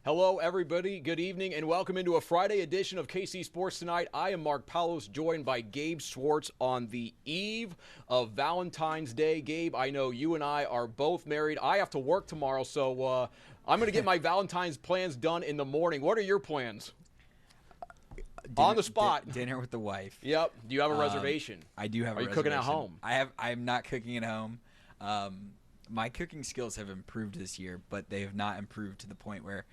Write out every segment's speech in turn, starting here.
Hello, everybody. Good evening, and welcome into a Friday edition of KC Sports Tonight. I am Mark Poulose, joined by Gabe Swartz on the eve of Valentine's Day. Gabe, I know you and I are both married. I have to work tomorrow, so I'm going to get my Valentine's plans done in the morning. What are your plans? On the spot. Dinner with the wife. Yep. Do you have a reservation? I do have a reservation. Are you cooking at home? I'm not cooking at home. My cooking skills have improved this year, but they have not improved to the point where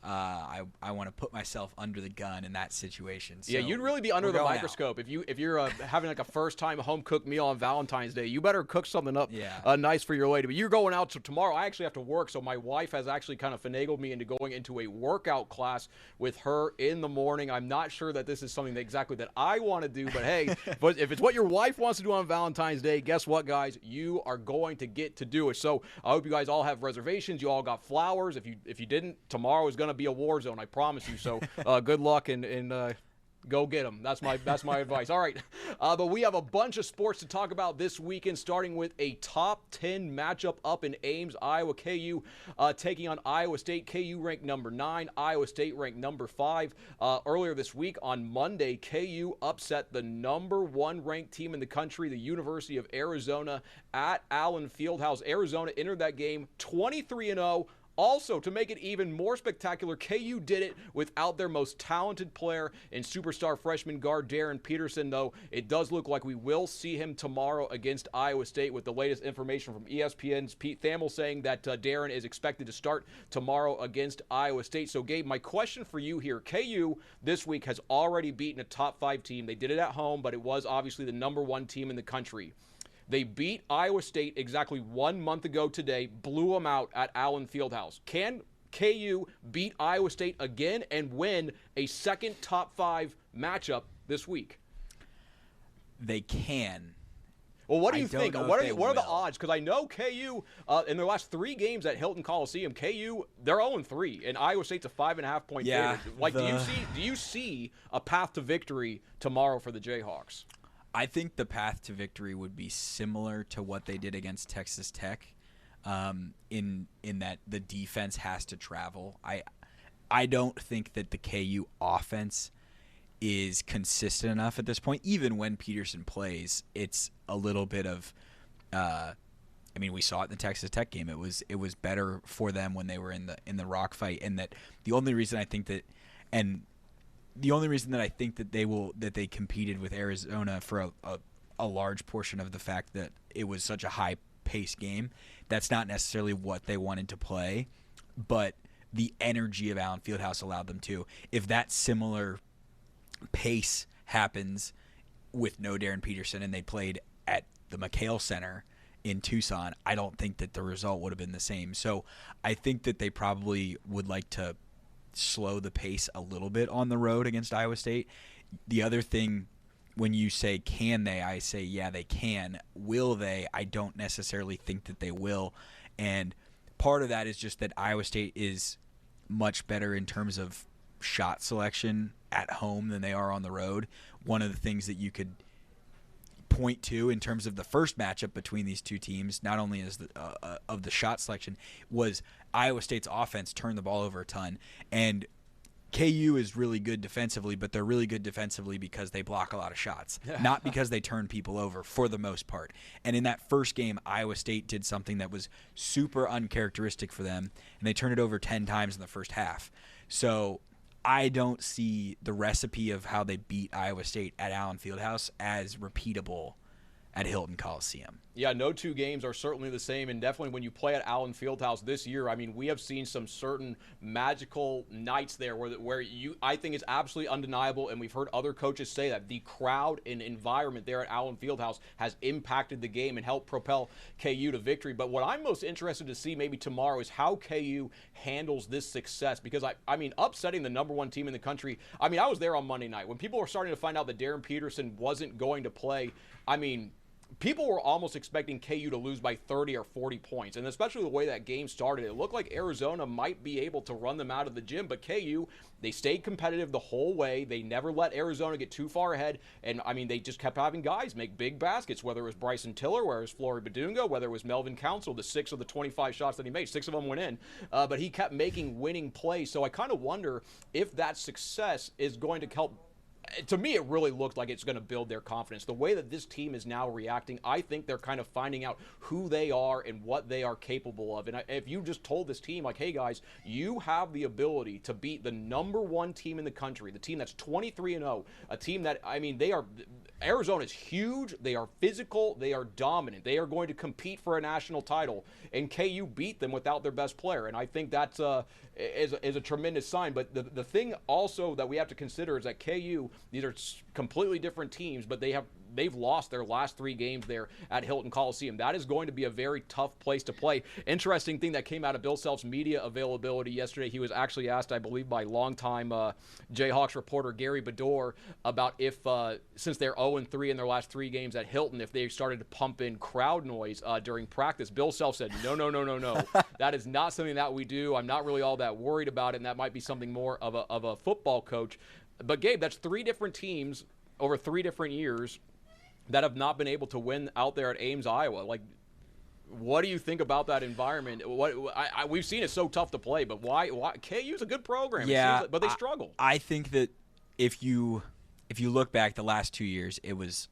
I want to put myself under the gun in that situation. So yeah, you'd really be under the microscope if you're having like a first time home cooked meal on Valentine's Day. You better cook something up nice for your lady. But you're going out, so tomorrow I actually have to work. So my wife has actually kind of finagled me into going into a workout class with her in the morning. I'm not sure that this is something that I want to do, but hey, but if it's what your wife wants to do on Valentine's Day, guess what, guys? You are going to get to do it. So I hope you guys all have reservations. You all got flowers. If you didn't, tomorrow is going to be a war zone, I promise you. So good luck and go get them. That's my advice. All right, but we have a bunch of sports to talk about this weekend, starting with a top 10 matchup up in Ames, Iowa. KU taking on Iowa State. KU ranked number 9, Iowa State ranked number 5. Earlier this week on Monday, KU upset the number 1 ranked team in the country, the University of Arizona, at Allen Fieldhouse. Arizona entered that game 23-0. Also, to make it even more spectacular, KU did it without their most talented player and superstar freshman guard Darren Peterson, though it does look like we will see him tomorrow against Iowa State, with the latest information from ESPN's Pete Thamel saying that Darren is expected to start tomorrow against Iowa State. So, Gabe, my question for you here, KU this week has already beaten a top 5 team. They did it at home, but it was obviously the number 1 team in the country. They beat Iowa State exactly 1 month ago today, blew them out at Allen Fieldhouse. Can KU beat Iowa State again and win a second top 5 matchup this week? They can. Well, what do you think? What are the odds? Because I know KU, in their last 3 games at Hilton Coliseum, KU, they're 0-3, and Iowa State's a 5.5-point favorite. Like, do you see a path to victory tomorrow for the Jayhawks? I think the path to victory would be similar to what they did against Texas Tech, in that the defense has to travel. I don't think that the KU offense is consistent enough at this point. Even when Peterson plays, it's a little bit of we saw it in the Texas Tech game. It was better for them when they were in the rock fight, and that the only reason I think that they competed with Arizona for a large portion of the fact that it was such a high-paced game. That's not necessarily what they wanted to play, but the energy of Allen Fieldhouse allowed them to. If that similar pace happens with no Darren Peterson and they played at the McHale Center in Tucson, I don't think that the result would have been the same. So I think that they probably would like to slow the pace a little bit on the road against Iowa State. The other thing, when you say can they, I say yeah, they can. Will they? I don't necessarily think that they will. And part of that is just that Iowa State is much better in terms of shot selection at home than they are on the road. One of the things that you could point to in terms of the first matchup between these two teams, not only as of the shot selection, was Iowa State's offense turned the ball over a ton. And KU is really good defensively, but they're really good defensively because they block a lot of shots, not because they turn people over for the most part. And in that first game, Iowa State did something that was super uncharacteristic for them, and they turned it over 10 times in the first half. So I don't see the recipe of how they beat Iowa State at Allen Fieldhouse as repeatable at Hilton Coliseum. Yeah, no 2 games are certainly the same, and definitely when you play at Allen Fieldhouse this year, I mean, we have seen some certain magical nights there where I think it's absolutely undeniable, and we've heard other coaches say that the crowd and environment there at Allen Fieldhouse has impacted the game and helped propel KU to victory. But what I'm most interested to see maybe tomorrow is how KU handles this success, because I mean, upsetting the number 1 team in the country, I mean, I was there on Monday night when people were starting to find out that Darren Peterson wasn't going to play. I mean, people were almost expecting KU to lose by 30 or 40 points. And especially the way that game started, it looked like Arizona might be able to run them out of the gym. But KU, they stayed competitive the whole way. They never let Arizona get too far ahead. And, I mean, they just kept having guys make big baskets, whether it was Bryson Tiller, whether it was Flory Badunga, whether it was Melvin Council, the 6 of the 25 shots that he made. 6 of them went in. But he kept making winning plays. So I kind of wonder if that success is going to help. To me, it really looked like it's going to build their confidence. The way that this team is now reacting, I think they're kind of finding out who they are and what they are capable of. And if you just told this team, like, hey, guys, you have the ability to beat the number 1 team in the country, the team that's 23-0, a team that, I mean, Arizona's huge, they are physical, they are dominant, they are going to compete for a national title, and KU beat them without their best player. And I think that's is a tremendous sign. But the thing also that we have to consider is that KU, these are completely different teams, but they've lost their last 3 games there at Hilton Coliseum. That is going to be a very tough place to play. Interesting thing that came out of Bill Self's media availability yesterday, he was actually asked, I believe, by longtime Jayhawks reporter Gary Bedore about if, since they're 0-3 in their last 3 games at Hilton, if they started to pump in crowd noise during practice. Bill Self said, no. That is not something that we do. I'm not really all that worried about it, and that might be something more of a football coach. But, Gabe, that's 3 different teams over 3 different years that have not been able to win out there at Ames, Iowa. Like, what do you think about that environment? We've seen it's so tough to play, but why? KU's a good program, yeah, but they struggle. I think that if you look back the last 2 years, it was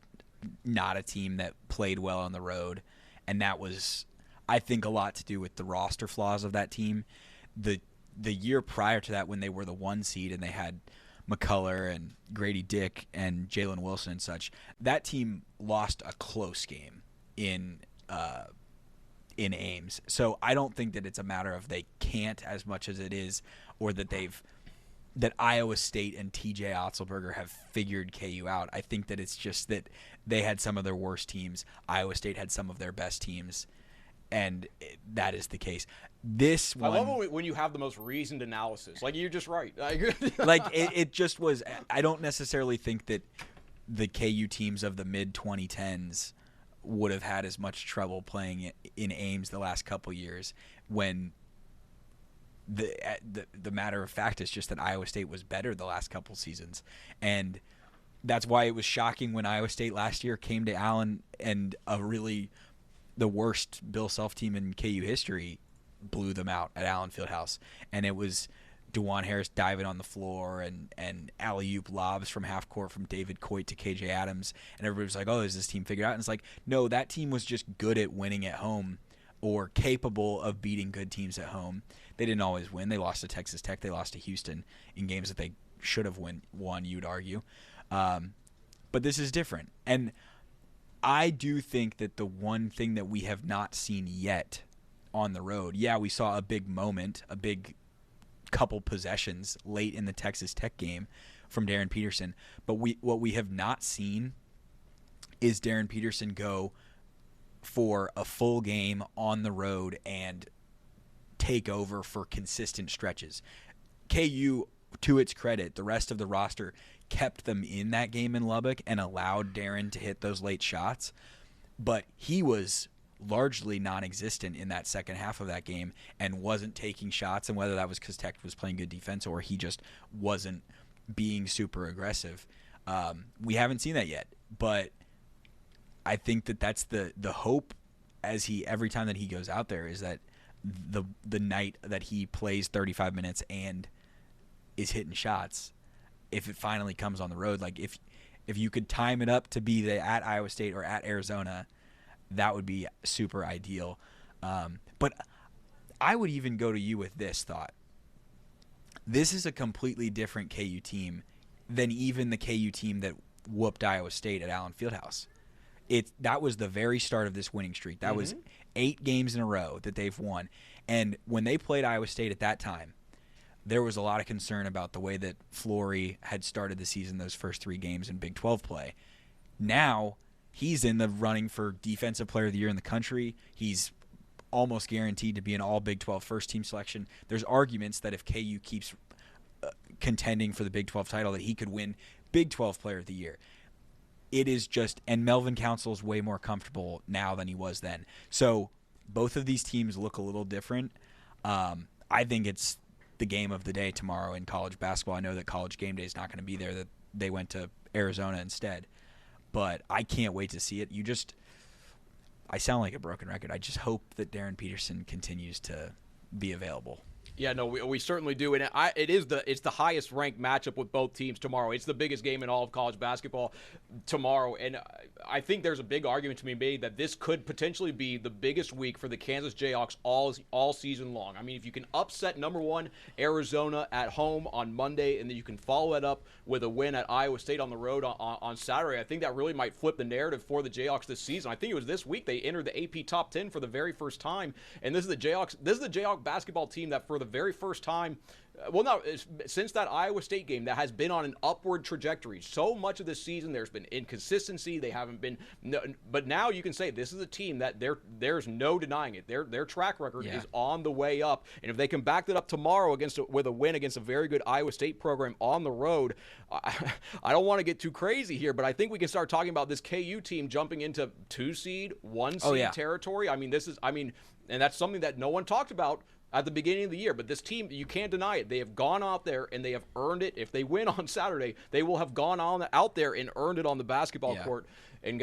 not a team that played well on the road, and that was, I think, a lot to do with the roster flaws of that team. The year prior to that, when they were the 1 seed and they had McCullough and Grady Dick and Jalen Wilson and such, that team lost a close game in Ames. So I don't think that it's a matter of they can't as much as it is, or that that Iowa State and TJ Otzelberger have figured KU out. I think that it's just that they had some of their worst teams. Iowa State had some of their best teams, and that is the case. This one, I love when you have the most reasoned analysis. Like, you're just right. Like, it just was. I don't necessarily think that the KU teams of the mid-2010s would have had as much trouble playing in Ames the last couple years, when the matter of fact is just that Iowa State was better the last couple seasons. And that's why it was shocking when Iowa State last year came to Allen and the worst Bill Self team in KU history blew them out at Allen Fieldhouse. And it was DeJuan Harris diving on the floor and alley-oop lobs from half court from David Coit to KJ Adams. And everybody was like, oh, is this team figured out? And it's like, no, that team was just good at winning at home, or capable of beating good teams at home. They didn't always win. They lost to Texas Tech. They lost to Houston in games that they should have won, you'd argue. But this is different. And I do think that the one thing that we have not seen yet on the road, we saw a big moment, a big couple possessions late in the Texas Tech game from Darren Peterson. But what we have not seen is Darren Peterson go for a full game on the road and take over for consistent stretches. KU, to its credit, the rest of the roster kept them in that game in Lubbock and allowed Darren to hit those late shots, but he was largely non-existent in that second half of that game and wasn't taking shots, and whether that was because Tech was playing good defense or he just wasn't being super aggressive. We haven't seen that yet, but I think that that's the hope every time that he goes out there, is that the night that he plays 35 minutes and is hitting shots, if it finally comes on the road, like if you could time it up to be at Iowa State or at Arizona, that would be super ideal. But I would even go to you with this thought. This is a completely different KU team than even the KU team that whooped Iowa State at Allen Fieldhouse. That was the very start of this winning streak. That was 8 games in a row that they've won. And when they played Iowa State at that time, there was a lot of concern about the way that Flory had started the season, those first 3 games in Big 12 play. Now he's in the running for Defensive Player of the Year in the country. He's almost guaranteed to be an all Big 12 first-team selection. There's arguments that if KU keeps contending for the Big 12 title, that he could win Big 12 Player of the Year. it is just – and Melvin Council's way more comfortable now than he was then. So both of these teams look a little different. I think it's the game of the day tomorrow in college basketball. I know that College Game Day is not going to be there, that they went to Arizona instead. But I can't wait to see it. I sound like a broken record. I just hope that Darren Peterson continues to be available. Yeah, no, we certainly do, and it's the highest ranked matchup with both teams tomorrow. It's the biggest game in all of college basketball tomorrow, and I think there's a big argument to be made that this could potentially be the biggest week for the Kansas Jayhawks all season long. I mean, if you can upset number 1 Arizona at home on Monday, and then you can follow that up with a win at Iowa State on the road on Saturday, I think that really might flip the narrative for the Jayhawks this season. I think it was this week they entered the AP Top 10 for the very first time, and this is the Jayhawk basketball team that for the very first time, since that Iowa State game, that has been on an upward trajectory. So much of this season, there's been inconsistency. They haven't been, but now you can say this is a team that there's no denying it. Their track record is on the way up, and if they can back that up tomorrow with a win against a very good Iowa State program on the road, I don't want to get too crazy here, but I think we can start talking about this KU team jumping into 2 seed, 1 seed territory. I mean, and that's something that no one talked about at the beginning of the year. But this team, you can't deny it. They have gone out there and they have earned it. If they win on Saturday, they will have gone out there and earned it on the basketball court. And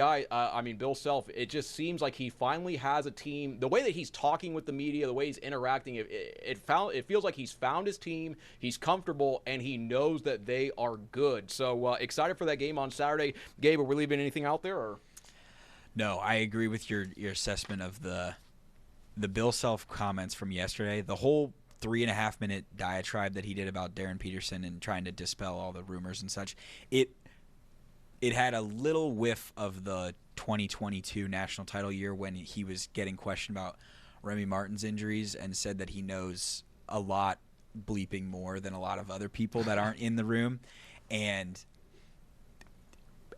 Bill Self, it just seems like he finally has a team. The way that he's talking with the media, the way he's interacting, it feels like he's found his team. He's comfortable and he knows that they are good. So excited for that game on Saturday. Gabe, are we leaving anything out there? Or? No, I agree with your assessment of the Bill Self comments from yesterday. The whole 3.5-minute diatribe that he did about Darren Peterson and trying to dispel all the rumors and such, it had a little whiff of the 2022 national title year when he was getting questioned about Remy Martin's injuries and said that he knows a lot bleeping more than a lot of other people that aren't in the room. And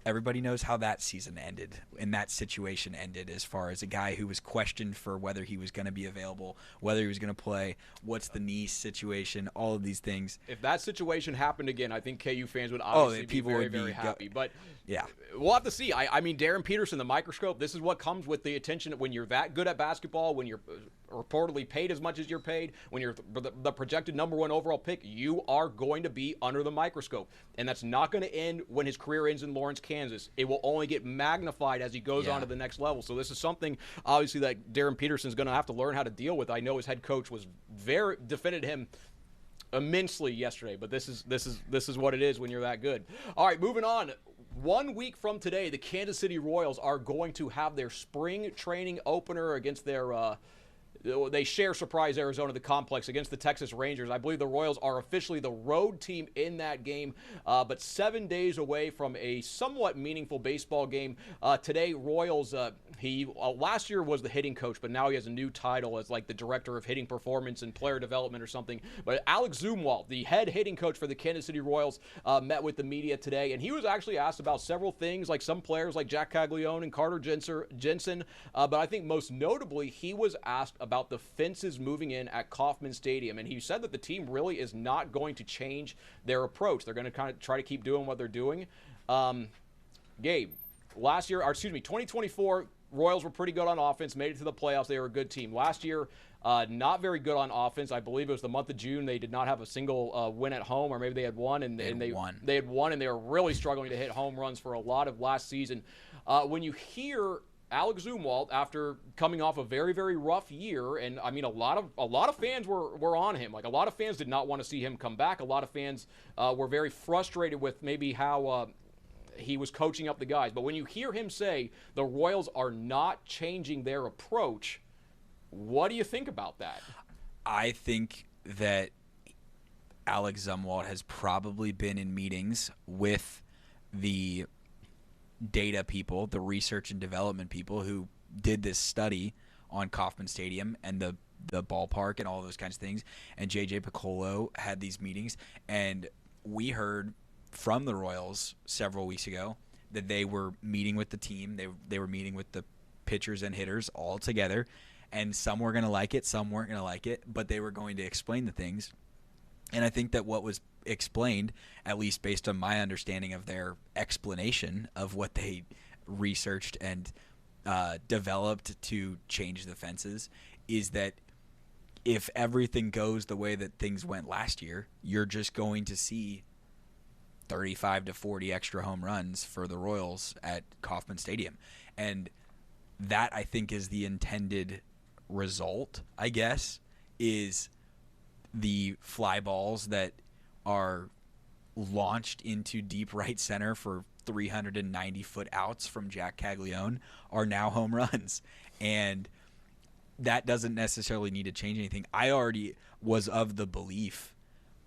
everybody knows how that season ended and that situation ended, as far as a guy who was questioned for whether he was going to be available, whether he was going to play, what's the knee situation, all of these things. If that situation happened again, I think KU fans would obviously be very, very happy. But yeah, we'll have to see. I mean, Darren Peterson, the microscope, this is what comes with the attention when you're that good at basketball, when you're reportedly paid as much as you're paid, when you're the projected number 1 overall pick, you are going to be under the microscope. And that's not going to end when his career ends in Lawrence, Kansas. It will only get magnified as he goes on to the next level. So this is something, obviously, that Darren Peterson's going to have to learn how to deal with. I know his head coach defended him immensely yesterday, but this is what it is when you're that good. All right, moving on. 1 week from today, the Kansas City Royals are going to have their spring training opener against their they share Surprise Arizona, the complex, against the Texas Rangers. I believe the Royals are officially the road team in that game, but 7 days away from a somewhat meaningful baseball game. Today, Royals, he last year was the hitting coach, but now he has a new title as like the director of hitting performance and player development or something. But Alex Zumwalt, the head hitting coach for the Kansas City Royals, met with the media today, and he was actually asked about several things, like some players like Jack Caglione and Carter Jensen, but I think most notably, he was asked about the fences moving in at Kauffman Stadium, and he said that the team really is not going to change their approach. They're going to kind of try to keep doing what they're doing. Gabe, 2024, Royals were pretty good on offense, made it to the playoffs. They were a good team. Last year, not very good on offense. I believe it was the month of June. They did not have a single win at home, or maybe they had one, and they had one, and they were really struggling to hit home runs for a lot of last season. When you hear Alex Zumwalt, after coming off a very, very rough year, and I mean a lot of fans were on him. Like, a lot of fans did not want to see him come back. A lot of fans were very frustrated with maybe how he was coaching up the guys. But when you hear him say the Royals are not changing their approach, what do you think about that? I think that Alex Zumwalt has probably been in meetings with the data people, the research and development people who did this study on Kauffman Stadium and the ballpark and all those kinds of things. And JJ Piccolo had these meetings, and we heard from the Royals several weeks ago that they were meeting with the team. They were meeting with the pitchers and hitters all together, and some were going to like it, some weren't going to like it, but they were going to explain the things. And I think that what was explained, at least based on my understanding of their explanation of what they researched and developed to change the fences, is that if everything goes the way that things went last year, you're just going to see 35 to 40 extra home runs for the Royals at Kauffman Stadium. And that, I think, is the intended result, I guess, is the fly balls that are launched into deep right center for 390-foot outs from Jack Caglione are now home runs. And that doesn't necessarily need to change anything. I already was of the belief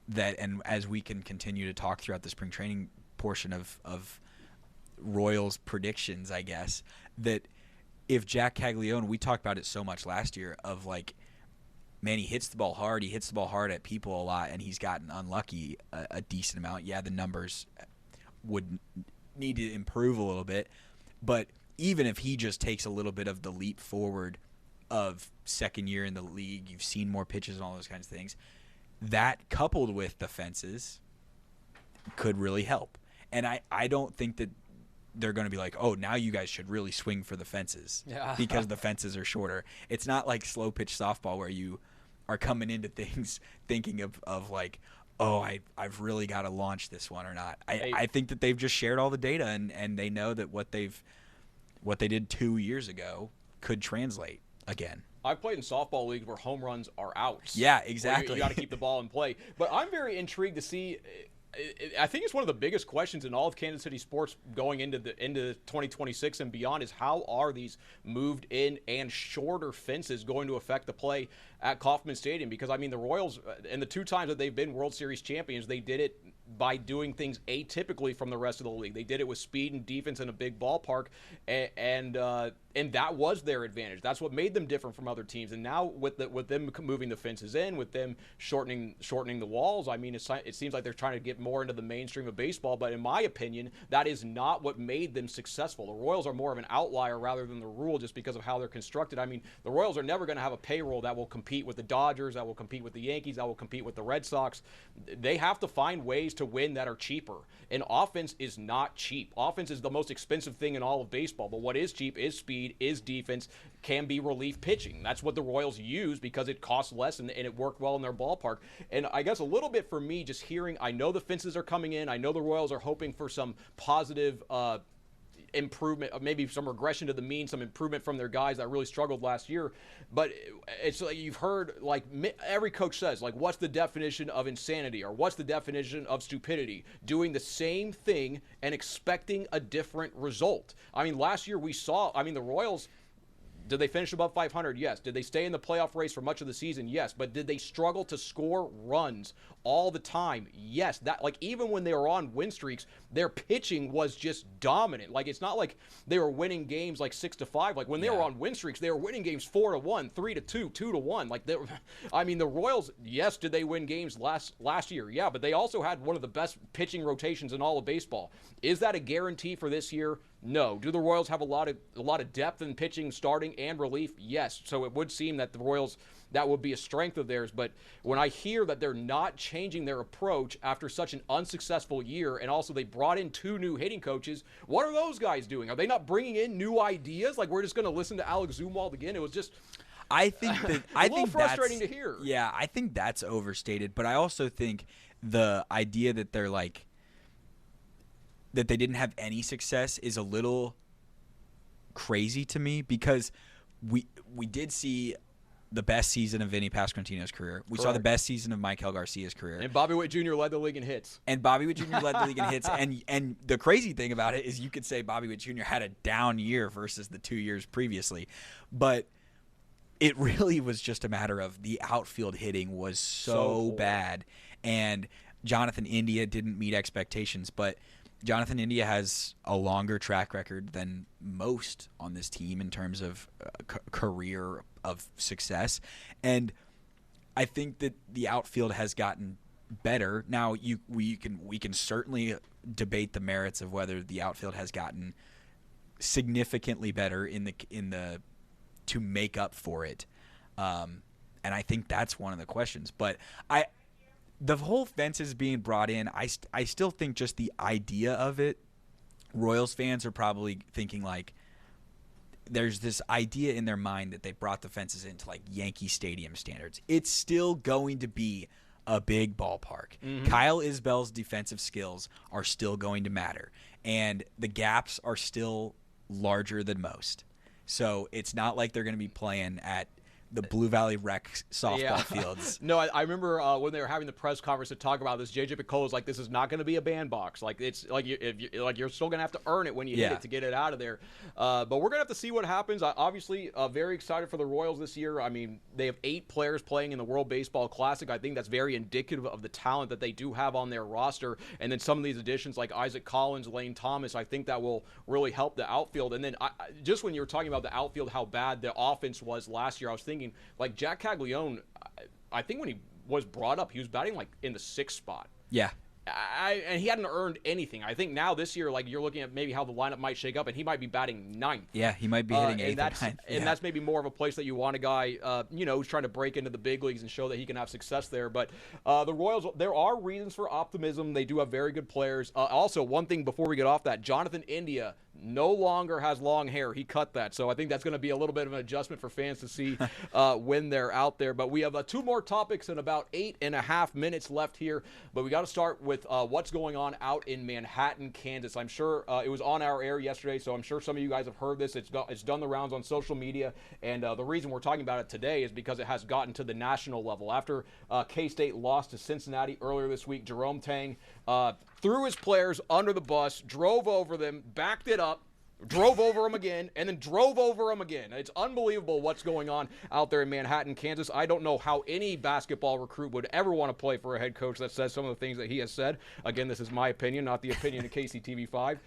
that, and as we can continue to talk throughout the spring training portion of Royals predictions, I guess, that if Jack Caglione, we talked about it so much last year, of like, man, he hits the ball hard. He hits the ball hard at people a lot, and he's gotten unlucky a decent amount. Yeah, the numbers would need to improve a little bit. But even if he just takes a little bit of the leap forward of second year in the league, you've seen more pitches and all those kinds of things, that coupled with the fences could really help. And I don't think that they're going to be like, oh, now you guys should really swing for the fences because the fences are shorter. It's not like slow pitch softball where you are coming into things thinking of like, oh, I've really got to launch this one or not. I think that they've just shared all the data and they know that what they did 2 years ago could translate again. I've played in softball leagues where home runs are outs. Yeah, exactly. You got to keep the ball in play. But I'm very intrigued to see. I think it's one of the biggest questions in all of Kansas City sports going into 2026 and beyond is how are these moved in and shorter fences going to affect the play at Kauffman Stadium? Because, I mean, the Royals, and the 2 times that they've been World Series champions, they did it by doing things atypically from the rest of the league. They did it with speed and defense in a big ballpark, and that was their advantage. That's what made them different from other teams. And now with them moving the fences in, with them shortening the walls, I mean, it seems like they're trying to get more into the mainstream of baseball. But in my opinion, that is not what made them successful. The Royals are more of an outlier rather than the rule, just because of how they're constructed. I mean, the Royals are never going to have a payroll that will compete with the Dodgers, that will compete with the Yankees, that will compete with the Red Sox. They have to find ways to win that are cheaper. And offense is not cheap. Offense is the most expensive thing in all of baseball. But what is cheap is speed, is defense, can be relief pitching. That's what the Royals use because it costs less and it worked well in their ballpark. And I guess a little bit for me, just hearing, I know the fences are coming in. I know the Royals are hoping for some positive improvement, maybe some regression to the mean, some improvement from their guys that really struggled last year. But it's like you've heard, like every coach says, like, what's the definition of insanity, or what's the definition of stupidity? Doing the same thing and expecting a different result. I mean, last year we saw, the Royals, did they finish above 500? Yes. Did they stay in the playoff race for much of the season? Yes. But did they struggle to score runs all the time? Yes. That, like, even when they were on win streaks, their pitching was just dominant. Like, it's not like they were winning games like 6-5. Like, when they were on win streaks, they were winning games 4-1, 3-2, 2-1. Like, the Royals, yes, did they win games last year? Yeah, but they also had one of the best pitching rotations in all of baseball. Is that a guarantee for this year? No. Do the Royals have a lot of depth in pitching, starting, and relief? Yes. So it would seem that the Royals, that would be a strength of theirs. But when I hear that they're not changing their approach after such an unsuccessful year, and also they brought in 2 new hitting coaches, what are those guys doing? Are they not bringing in new ideas? Like, we're just going to listen to Alex Zumwalt again? It was just, I think that a little frustrating to hear. Yeah, I think that's overstated. But I also think the idea that they're like, that they didn't have any success is a little crazy to me, because we did see the best season of Vinny Pasquantino's career. We saw the best season of Maikel Garcia's career. And Bobby Witt Jr. led the league in hits. And the crazy thing about it is you could say Bobby Witt Jr. had a down year versus the 2 years previously. But it really was just a matter of the outfield hitting was so bad. And Jonathan India didn't meet expectations, but Jonathan India has a longer track record than most on this team in terms of career of success. And I think that the outfield has gotten better. Now, we can certainly debate the merits of whether the outfield has gotten significantly better in the to make up for it. And I think that's one of the questions. But the whole fences being brought in, I still think just the idea of it, Royals fans are probably thinking like, there's this idea in their mind that they brought the fences into like Yankee Stadium standards. It's still going to be a big ballpark. Mm-hmm. Kyle Isbell's defensive skills are still going to matter, and the gaps are still larger than most. So it's not like they're going to be playing at the Blue Valley Rec softball fields. No, I remember when they were having the press conference to talk about this. JJ Picollo was like, "This is not going to be a bandbox. Like it's like you're still going to have to earn it when you hit it to get it out of there." But we're going to have to see what happens. Obviously, very excited for the Royals this year. I mean, they have 8 players playing in the World Baseball Classic. I think that's very indicative of the talent that they do have on their roster. And then some of these additions like Isaac Collins, Lane Thomas, I think that will really help the outfield. And then just when you were talking about the outfield, how bad the offense was last year, I was thinking, like Jack Caglione, I think when he was brought up, he was batting like in the 6th spot. Yeah. And he hadn't earned anything. I think now this year, like you're looking at maybe how the lineup might shake up, and he might be batting 9th. Yeah, he might be hitting 8th and that's, or 9th. And that's maybe more of a place that you want a guy, who's trying to break into the big leagues and show that he can have success there. But the Royals, there are reasons for optimism. They do have very good players. Also, one thing before we get off that, Jonathan India no longer has long hair. He cut that. So I think that's going to be a little bit of an adjustment for fans to see when they're out there. But we have 2 more topics and about 8.5 minutes left here. But we got to start with what's going on out in Manhattan, Kansas. I'm sure it was on our air yesterday, so I'm sure some of you guys have heard this. It's done the rounds on social media. And the reason we're talking about it today is because it has gotten to the national level. After K-State lost to Cincinnati earlier this week, Jerome Tang threw his players under the bus, drove over them, backed it up, drove over them again, and then drove over them again. It's unbelievable what's going on out there in Manhattan, Kansas. I don't know how any basketball recruit would ever want to play for a head coach that says some of the things that he has said. Again, this is my opinion, not the opinion of KCTV5.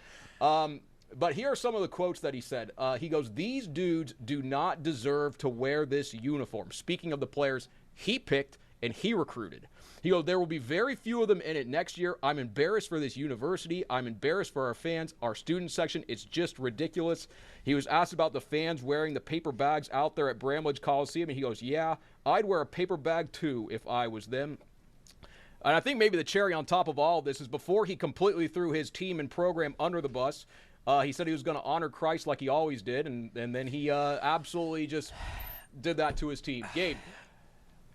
But here are some of the quotes that he said. He goes, "These dudes do not deserve to wear this uniform." Speaking of the players he picked and he recruited. He goes, "There will be very few of them in it next year. I'm embarrassed for this university. I'm embarrassed for our fans, our student section. It's just ridiculous." He was asked about the fans wearing the paper bags out there at Bramlage Coliseum, and he goes, "Yeah, I'd wear a paper bag too if I was them." And I think maybe the cherry on top of all of this is before he completely threw his team and program under the bus, he said he was going to honor Christ like he always did, and then he absolutely just did that to his team. Gabe,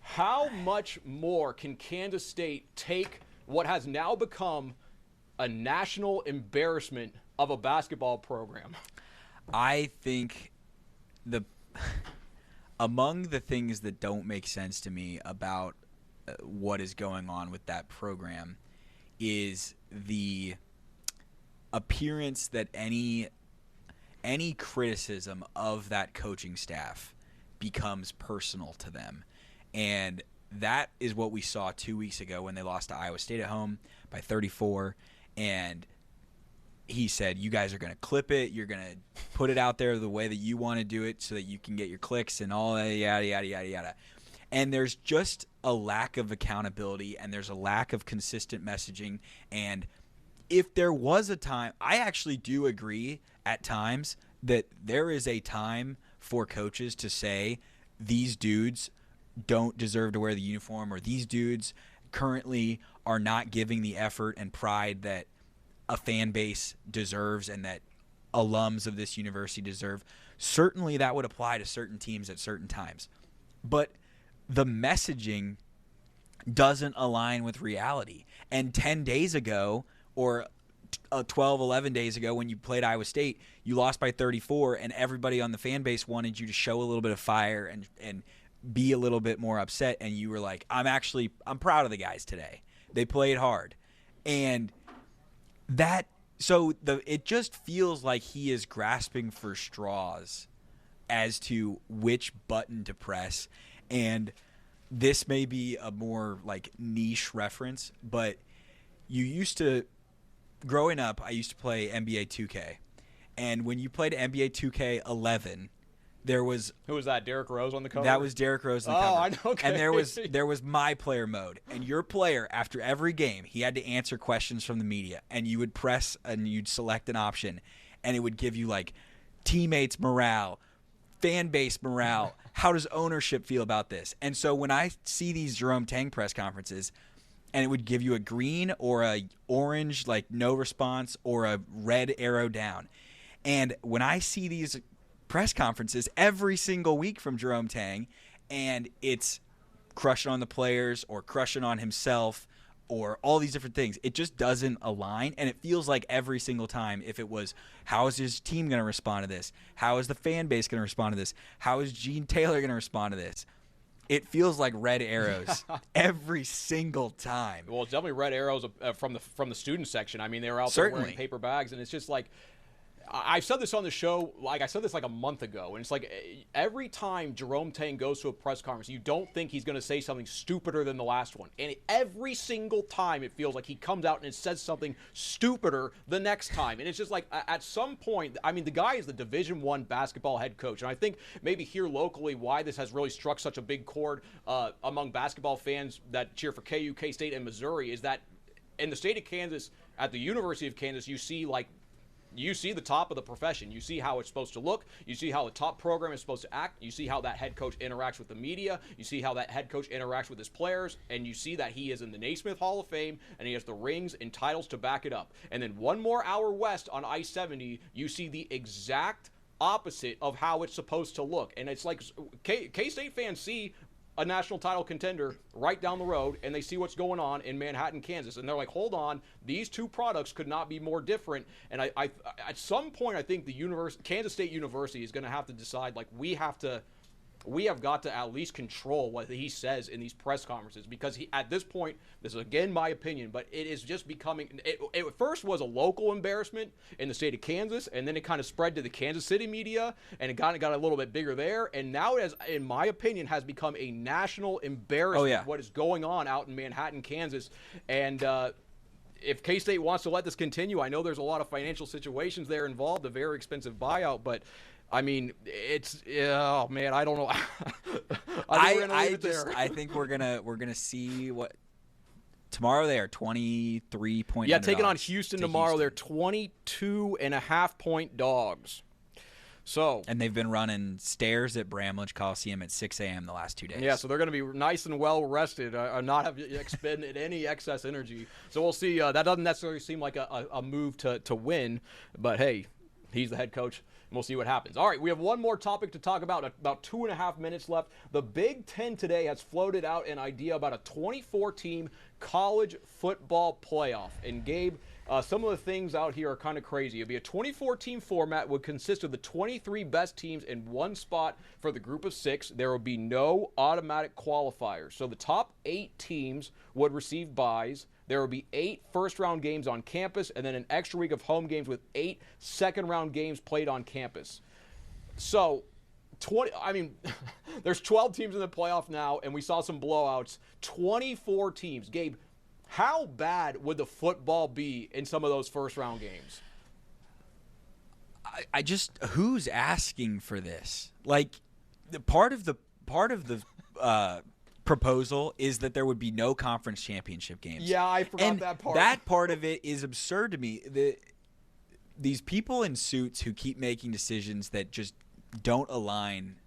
how much more can Kansas State take what has now become a national embarrassment of a basketball program? I think among the things that don't make sense to me about what is going on with that program is the appearance that any criticism of that coaching staff becomes personal to them. And that is what we saw 2 weeks ago when they lost to Iowa State at home by 34. And he said, "You guys are going to clip it. You're going to put it out there the way that you want to do it so that you can get your clicks and all that, yada, yada, yada, yada." And there's just a lack of accountability, and there's a lack of consistent messaging. And if there was a time, I actually do agree at times that there is a time for coaches to say these dudes don't deserve to wear the uniform, or these dudes currently are not giving the effort and pride that a fan base deserves and that alums of this university deserve. Certainly that would apply to certain teams at certain times. But the messaging doesn't align with reality. And 10 days ago, or 12, 11 days ago when you played Iowa State, you lost by 34, and everybody on the fan base wanted you to show a little bit of fire and be a little bit more upset, and you were like, I'm proud of the guys today. They played hard. And it just feels like he is grasping for straws as to which button to press. And this may be a more like niche reference, but growing up, I used to play NBA 2K. And when you played NBA 2K11, there was... Who was that, Derrick Rose on the cover? That was Derrick Rose on the cover. Oh, I know. Okay. And there was my player mode. And your player, after every game, he had to answer questions from the media. And you would press and you'd select an option. And it would give you like teammates morale, fan base morale. How does ownership feel about this? And so when I see these Jerome Tang press conferences, and it would give you a green or a orange, like no response, or a red arrow down. And when I see these press conferences every single week from Jerome Tang, and it's crushing on the players or crushing on himself or all these different things, it just doesn't align. And it feels like every single time, if it was, how is his team going to respond to this? How is the fan base going to respond to this? How is Gene Taylor going to respond to this? It feels like red arrows every single time. Well, it's definitely red arrows from the student section. I mean, they were out there wearing paper bags, and it's just like, I've said this on the show, like I said this like a month ago, and it's like every time Jerome Tang goes to a press conference, you don't think he's going to say something stupider than the last one. And every single time it feels like he comes out and it says something stupider the next time. And it's just like at some point, I mean, the guy is the Division I basketball head coach. And I think maybe here locally why this has really struck such a big chord among basketball fans that cheer for KU, K-State, and Missouri is that in the state of Kansas, at the University of Kansas, you see the top of the profession. You see how it's supposed to look. You see how the top program is supposed to act. You see how that head coach interacts with the media. You see how that head coach interacts with his players. And you see that he is in the Naismith Hall of Fame, and he has the rings and titles to back it up. And then one more hour west on I-70, you see the exact opposite of how it's supposed to look. And it's like K-State fans see a national title contender right down the road, and they see what's going on in Manhattan, Kansas, and they're like, hold on, these two products could not be more different. And I at some point, I think Kansas State University is going to have to decide, like, we have got to at least control what he says in these press conferences, because at this point, this is again my opinion, but it is just becoming, it at first was a local embarrassment in the state of Kansas, and then it kind of spread to the Kansas City media, and it got a little bit bigger there, and now it has, in my opinion, has become a national embarrassment, what is going on out in Manhattan, Kansas. And if K-State wants to let this continue, I know there's a lot of financial situations there involved, a very expensive buyout, but I mean, oh man, I don't know. I think we're gonna see what tomorrow. They are 23-point. Yeah, taking on Houston tomorrow. They're 22.5-point dogs. So, and they've been running stairs at Bramlage Coliseum at 6 a.m. the last 2 days. Yeah, so they're going to be nice and well rested, not have expended any excess energy. So we'll see. That doesn't necessarily seem like a move to win, but hey, he's the head coach. We'll see what happens. All right, we have one more topic to talk about, about 2.5 minutes left. The Big Ten today has floated out an idea about a 24-team college football playoff. And Gabe, some of the things out here are kind of crazy. It'd be a 24-team format, would consist of the 23 best teams in one spot for the group of 6. There would be no automatic qualifiers. So the top 8 teams would receive byes. There will be 8 first-round games on campus, and then an extra week of home games with 8 second-round games played on campus. So, there's 12 teams in the playoff now, and we saw some blowouts. 24 teams. Gabe, how bad would the football be in some of those first-round games? Who's asking for this? Like, part of the proposal is that there would be no conference championship games. Yeah, I forgot that part. That part of it is absurd to me. These people in suits who keep making decisions that just don't align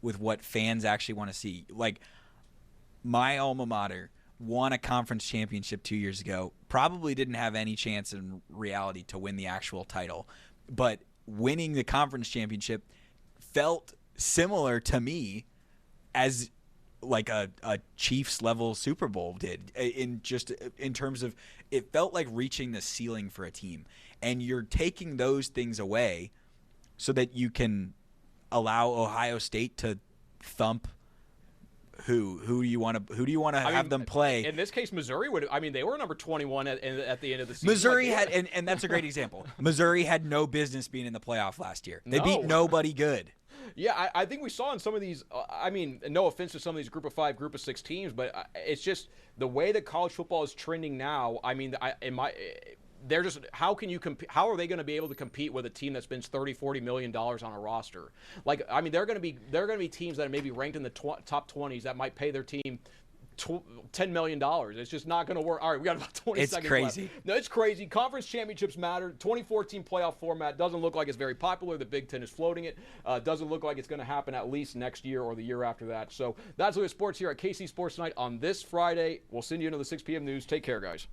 with what fans actually want to see. Like, my alma mater won a conference championship 2 years ago, probably didn't have any chance in reality to win the actual title, but winning the conference championship felt similar to me as like a Chiefs level Super Bowl did, in terms of it felt like reaching the ceiling for a team, and you're taking those things away so that you can allow Ohio State to thump who do you want to have them play? In this case, Missouri would. I mean, they were number 21 at the end of the season. Missouri had, and that's a great example. Missouri had no business being in the playoff last year. They beat nobody good. Yeah, I think we saw in some of these, I mean, no offense to some of these group of 5, group of 6 teams, but it's just the way that college football is trending now. I mean, they're just, how are they going to be able to compete with a team that spends $30-40 million on a roster? Like, I mean, they're going to be teams that are maybe ranked in the top 20s that might pay their team $10 million. It's just not going to work. All right, we got about 20 seconds crazy. left. No, it's crazy. Conference championships matter. 2014 playoff format doesn't look like it's very popular. The Big Ten is floating it. Doesn't look like it's going to happen at least next year or the year after that. So that's Sports here at KC Sports Tonight on this Friday. We'll send you into the 6 p.m. news. Take care, guys.